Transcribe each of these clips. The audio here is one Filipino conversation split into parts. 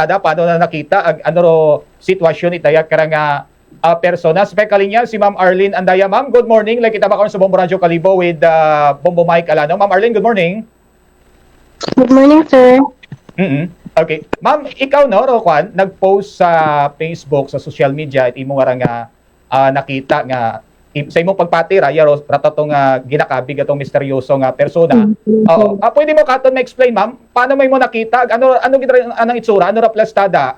ada paano na nakita ano ro sitwasyon itaya karang persona. Speaking niya si Ma'am Arlene Andaya. Ma'am, good morning. Like kita ba karon sa Bombo Radyo Kalibo with Bombo Mike Alano. Ma'am Arlene, good morning. Good morning, sir. Okay. Ma'am, ikaw no, Roquan, nag-post sa Facebook, sa social media, at imo nga nakita nga sa imong pagpatira yaro ratatong ginakabig atong misteryoso nga persona. Pwede mo katon ma-explain, ma'am, paano mo nakita? Ano gid anang itsura? Ano ra plastada?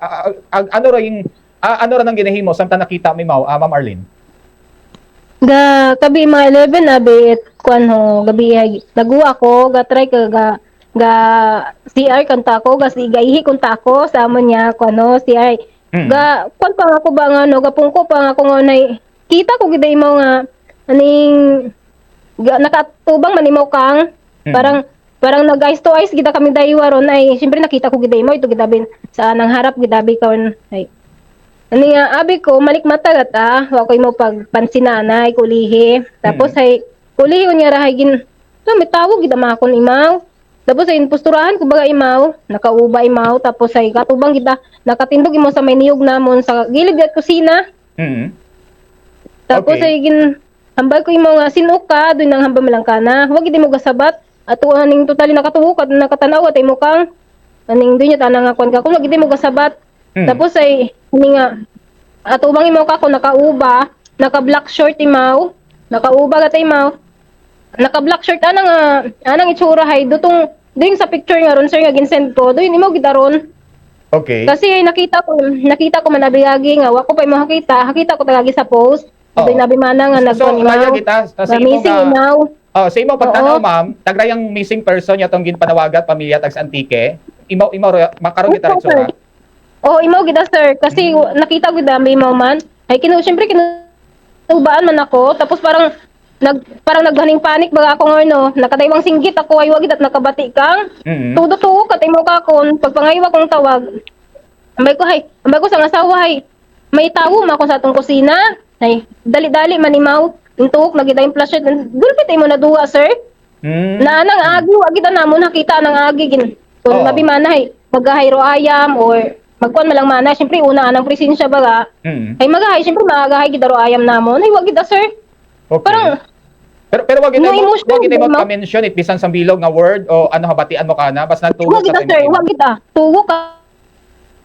Ano ra yung ano ra nang ginahimo samtang nakita mi Ma'am Arlene? Kabi mga 11 abi kuan ho gabi naguwa ko try ka ga CR kanta ko ga sigaihi kunta ko sa amon niya kuan ho CR ga kuan pa ako ba nga gapungko pa nga ako nga kita ko gid mo nga aning nakatubang man imo kang parang nag-eyes to eyes kita kami daywa ron ay syempre nakita ko gid mo ito gidabin sa nang harap gidabi karon ay ani nga abi ko malik mata gata wa ko mo pagpansinanay kulihi tapos ay kulihi unya ra gin so may tawag gid ma akon imaw tapos ay posturahan ko baga imaw nakauba imaw tapos ay katubang kita nakatindog imo sa may niyog namon sa gilid at kusina. Tapos ay gin hambal ko imo nga sinuk ka doy nang hambal lang kana wag gid mo gasabat ato aning totally nakatuhok at nakatanaw at imo kang aning doy nya tanang nga kon ka kun wag gid mo gasabat. Tapos ay ani nga ato bang imo ka ko nakauba naka-black short imaw nakauba gat imaw naka-black short anang itsura hay dutong ding sa picture nga ron sir nga ginsend ko doy imo gidaron. Okay. Kasi nakita ko manabiyagi nga wa ko pa imo hakita ko tagagi sa post. Doy nabimana nga nagkuan imaw. Sa missing imaw. Sa imo pagtanaw, ma'am, tagrayang missing person niya tong ginpanawagat pamilya tags Antique. Imo makaron kita itsura. Imaw gid sir kasi nakita ko dami imaw man. Ay syempre kinubaan man ako tapos parang naghaning panic baga ako nga nakadaywang singgit ako ay wagid at nakabati kang. Tudo kat imo ka kon pagpangaywa kong tawag. Ambay ko sa asawa hay may tawo man ako sa atong kusina. Ay dali-dali man imaw. Intuok nagiday yung flashlight. Gulpit imo na duwa sir. Na nang agi wagid namon nakita nang agi gin. Kung labi man hay magahayro ayam or magkuan malang mana syempre una anang presensya baga. Ay magahay syempre magahay gid aro ayam namon. Ay wagid sir. Okay. Parang pero wag ito mo ka-mention it bisan sa bilog nga word o ano habatian mo kana basta nagtugo ka sir wag kita tugo ka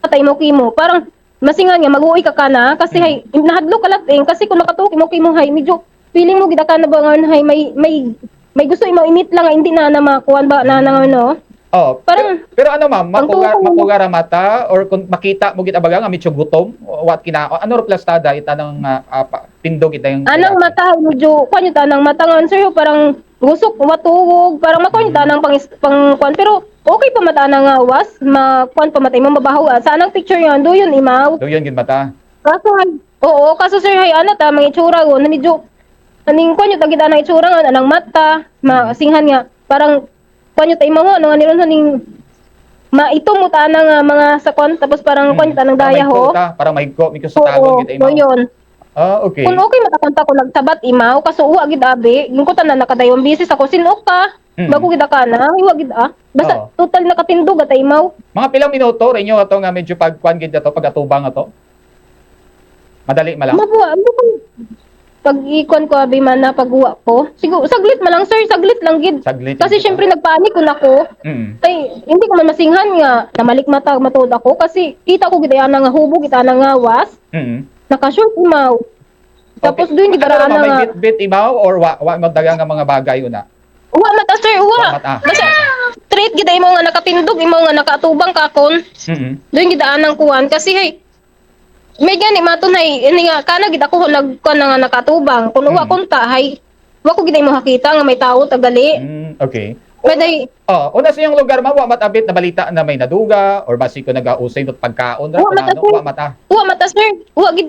patay mo kimo parang masingan nga mag-uwi ka kana kasi hay nahadlo ka lating kasi kung nakatuok mo kimo hay medyo feeling mo gid ka na ba nga hay may gusto imo init lang hindi na makuan ba na no. Pero ano ma'am, mapugara mata or kung makita mo gid abaga nga medyo gutom what ano ro plastada ita nang tindog ita yung anang mata medyo kuan ita nang mata nga sir parang gusok matuwog parang makuan ita nang pang kuan pero okay pa mata nang was makuan pa matay mo mabaho sa anang picture yan do yun imaw do yun gid mata kaso sir hay ana ta mga itsura go na medyo aning kuan yung tagita nang itsura nga anang mata masinghan nga parang kuan yung imaw no nga niron ning maitong muta nga mga sakon tapos parang kuan tanang daya ho parang mahigko mi ko sa tagon gid imaw yun. Okay. Kung okay matakonta ko nagsabat imaw kaso uwa gid abi yung ko tanan nakadayon bisis ako sinok ka bago gid ka na uwa gid basta total nakatindog at imaw mga pilang minuto inyo ato nga medyo pagkuan gid ato pagatubang ato madali malang pag-ikuan ko abi man na pagguwa ko siguro saglit man lang sir saglit lang gid kasi syempre nagpanik ko nako tay hindi ko man masinghan nga namalik mata matuod ako kasi kita ko gid ana nga hubog kita ana nga was naka-short imaw tapos doon gid ara nga may bit imaw or wa mo dagang nga mga bagay una uwa mata sir uwa basta straight gid imo nga nakatindog imo nga nakatubang kakon doon gid anang kuan kasi hay may gani maton hay ini nga kana gid ako nagkuan nga nakatubang kun uwa kunta hay wa ko gid mo hakita nga may tawo tagali okay Pwede. Una sa iyong lugar wa matabit na balita na may naduga or basi ko nag-ausay not pagkaon ra wa mata. Wa mata sir. Wa gid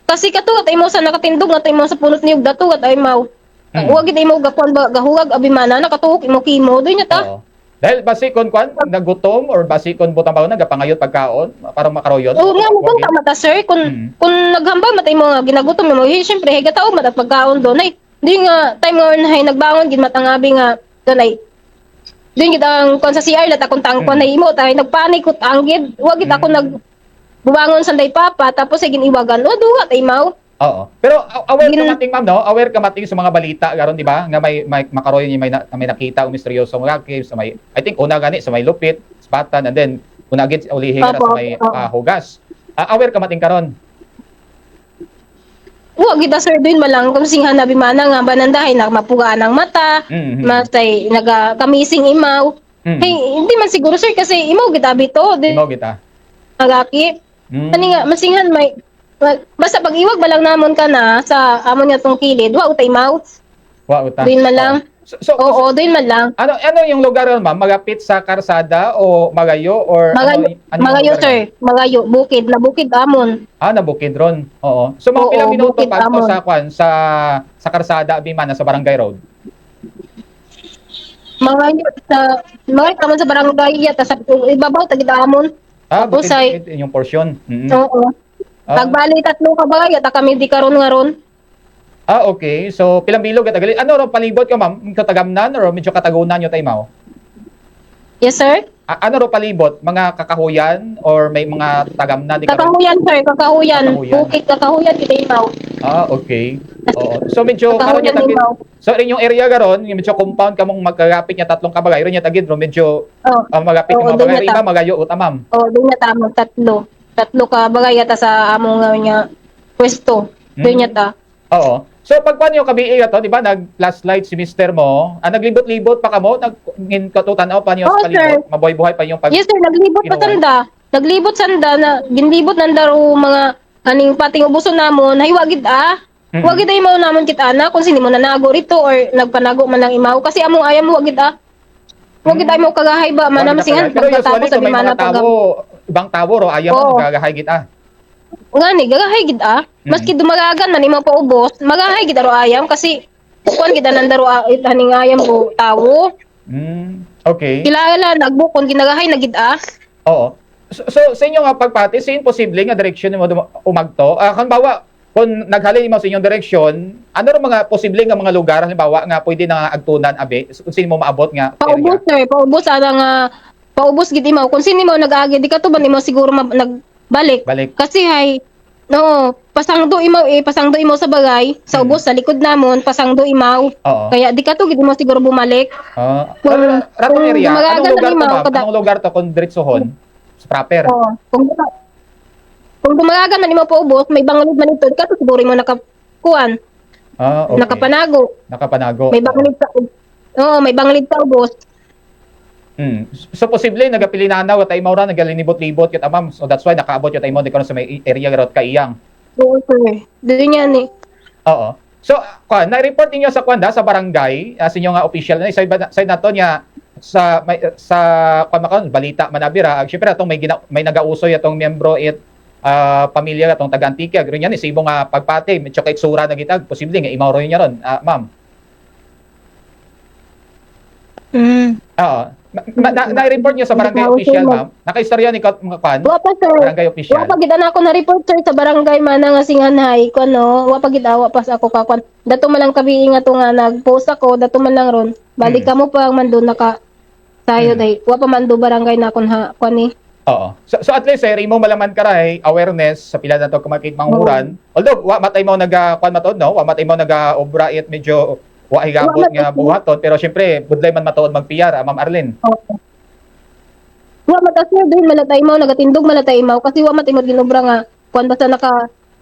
kasi katuot imo sa nakatindog na imo sa punot niyog datuot ay maw. Wa gid imo gakuan ba gahuwag abi mana nakatuok imo kimo doy nya ta. Dahil basi kon nagutom or basi kon butang baon nagapangayot pagkaon para makaroyon. Nga mo kun mata sir kun naghambal mata imo nga ginagutom mo syempre higataw mata pagkaon do nay di nga time nga hay nagbangon gid matangabi nga dunay Doon gid ang kon sa CR lat akong tangkon na imo tay nagpanik ko tanggid. Wa gid ako nag buwangon sanday papa tapos ay giniwagan. O duwa tay mau. Oo. Pero aware ka Gin- mating ma'am, no? Aware ka mating sa mga balita garon, di ba? Nga may makaroy ni may nakita o misteryoso mga cave sa may I think una gani sa may Lupit, Spatan, and then una gid ulihi nga sa may Hugas. Aware ka mating karon. Wa gid sir doon malang kung singhan nabi mana nga banandahay na mapugaan ang mata. Mhm. Matay naga kamising imaw. Mhm. Hey, hindi man siguro sir kasi imaw gid abi to. Di Imo kita. nagaki. Mm. Ani nga masinghan may basta pag iwag ba lang namon ka na sa amon nga tong kilid, wa utay imaw. Wa uta. Doon man lang. Oo. Oo, doon man lang. Ano yung lugar yun, ma'am? Magapit sa karsada o Magayo or Magayo, ano magayo lugar sir, yun? magayo, bukid, na bukid amon. Na bukid ron. Oo. So mga Oo, pilang minuto bukid pa amon. sa sa karsada Abimana sa Barangay Road. Magayo mga taman sa barangay yata sa ibabaw tagid amon. Tapos ay Bukid yung portion. Mhm. oo. Tagbali tatlo ka ba yata kami di karon nga ron. Okay. So pilang bilog at agali. Ano ro palibot ka, ma'am? Katagamnan or medyo katagunan yung taymaw? Yes sir. Ano ro palibot? Mga kakahuyan or may mga tagamnan di karon? Kakahuyan sir, kakahuyan. Kakahuyan. Bukid kakahuyan kita imaw. Okay. Oo. So medyo karon Kakahuyan niya tagid. imaw. So rin yung area garon, yung medyo compound kamong magkagapit niya tatlong kabagay, rin niya tagid ro medyo Oh. magapit yung Oo, mga doon bagay. niya Iba magayo uta, ma'am. Oh, doon na tamo tatlo. Tatlo ka bagay yata sa among nga niya pwesto. Doon niya ta. Oo. So pag paano yung kabiig ato, di ba, nag-last light si mister mo, naglibot-libot pa kamo, nagin katutan-aw pa niyo Oo, sa palibot, sir. mabuhay-buhay pa yung pag... Yes sir, naglibot pa Kinuha. sanda. Naglibot sanda na ginlibot nanda ro mga aning pating ubuson namon. Hay wagid Mhm. Wagid ay mao namon kita ana kung sino mo nanago rito or nagpanago man lang imaw kasi among ayam wagid Wagid ay mo kagahay ba man masingan Pero usually, pagkatapos sa kung may bimana mga tao, ibang tao ro, ayaw mo, Oo. nagagahay kita. Ngani gagahay gid maski dumagagan man imaw paubos magahay gid aro ayam kasi kuan gid nanda ro haning ayam ko tawo. Okay. Kilala nagbukon ginagahay na gid Oo. So sa inyo nga pagpati, sa imposible nga direksyon mo umagto. Halimbawa, kung naghalin mo sa inyong direksyon, ano ro mga posible nga mga lugar halimbawa nga pwede na nga agtunan abi kung sino mo maabot nga Paubos sir, paubos ana nga paubos gid imaw kung sino mo nag-agi di ka to ba nimo siguro nagbalik. Balik. Kasi hay no, pasangdo imaw sa bagay sa ubos sa likod namon pasangdo imaw. Oo. Kaya di ka to gid mo siguro bumalik. Ratong area, dumagagan anong lugar na to, imaw, ma'am? Anong lugar to kung diretsohon? Sa proper. Oo. Kung dumagagan man imaw paubos, may bangalid man ito, di ka to siguro mo nakakuan, Okay. nakapanago. Nakapanago. May bangalid sa may bangalid sa ubos. So posible nagapilinanaw at imaw ra nagalinibot-libot kita, ma'am. So that's why nakaabot yung tayo mo di karon sa may area garot kaiyang. Oo sir. Doon yan Oo. So na-report niyo sa kwanda sa barangay, sa inyo nga official na side nato niya sa kuan balita manabira. Syempre atong may nagausoy atong miyembro pamilya atong taga-Antique garo yan sa imong pagpati medyo kay itsura na gitag posible nga imaw ro niya ron, ma'am. Oo. Na-report niyo sa barangay official, ma'am. Nakaistorya ni kuan Wa pa sir. barangay official. Wa pa gid na ako na report sir sa barangay man nga singanhay ko no. Wa pa gid wa pa sa ako kakuan. Dato man lang kabi nga to nga nag-post ako, dato man lang ron. Balik ka mo pa man doon naka tayo day. Wa pa man do barangay na kun ha kuan ni. Oo. So at least imo malaman karay awareness sa pila na to kumakit manghuran. Although wa matay mo kuan matod no, wa matay mo obra it medyo wa higabot nga buhaton pero syempre budlay man matuod magpiyar, Ma'am Arlene. Wa mata sir doon malatay mo nagatindog malatay mo kasi wa matay mo ginobra nga kuan basta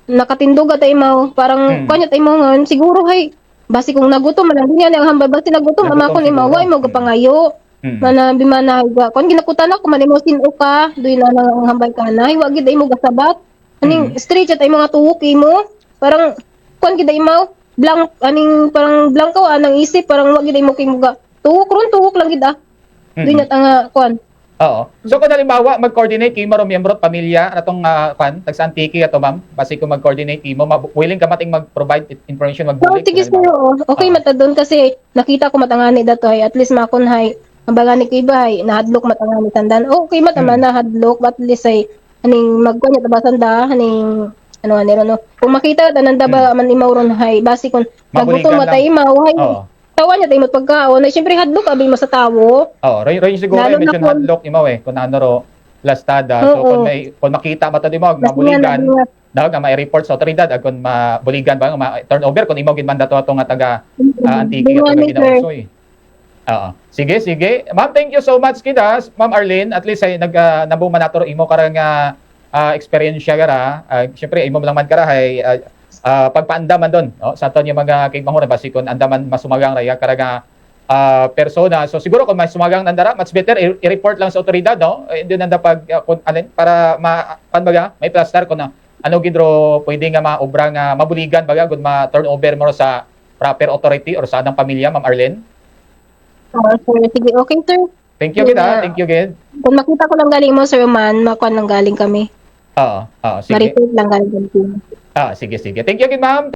nakatindog atay mo parang kuan tay mo nga siguro hay basi kung nagutom man din yan ang hambal basi nagutom ama ko ni maway mo gapangayo. Mana bimana higa kon ginakutan ako man mo sino ka doy na nang hambal ka na wa gid ay mo gasabat aning straight at ay mga tuhok mo parang kon gid ay mo blank aning parang blanco anang isip parang wa gid ay mo kay mga tuhok lang gid doy na tanga kon. Oo. So kung halimbawa mag-coordinate kimo ro miyembro pamilya atong kuan tag sa Antique ato, ma'am, basi kung mag-coordinate kimo willing ka mating mag-provide information magbulig. Sige sir, okay mata doon kasi nakita ko matangani dato ay at least makon hay ang bagani kay bahay nahadlok matangani tandan. Okay mata man nahadlok at least ay aning magkunya tabasan da aning ano ani ron no. Kung makita tananda ba man imaw ron hay basi kun nagutom Mabuligan matay imaw hay Oo. tawan niya tayo pagkaon. Na siyempre hadlok abi mo sa tawo. Oh, rin siguro Lalo na medyo kung- hadlock imaw kung ano ro lastada. So Oo. kung makita mata di mo Mas mabuligan, niya daw nga may report sa otoridad kung mabuligan ba nga turnover kung imaw gid mandato ato nga taga antiki ato nga ginausoy. Oo. Sige, sige. Ma'am, thank you so much kidas. Ma'am Arlene, at least ay nabuman nato imo karang experience gara. Syempre imo lang man kara hay pagpaandaman doon no? Sa aton yung mga kay Mahura basi kung andaman masumagang raya karaga persona. So siguro kung may sumagang nandara, much better i-report lang sa otoridad no. Hindi nanda pag kung alin para panbaga may plaster kung ano gidro pwede nga maobra nga mabuligan baga kung ma-turnover mo sa proper authority or sa anang pamilya, Ma'am Arlene. Sir, sige, okay sir. Thank you kita. Thank you gid. Kung makita ko lang galing mo sir man, makuan lang galing kami. Oo, sige. Ma-report lang galing kami. Sige, sige. Thank you gid, Ma'am.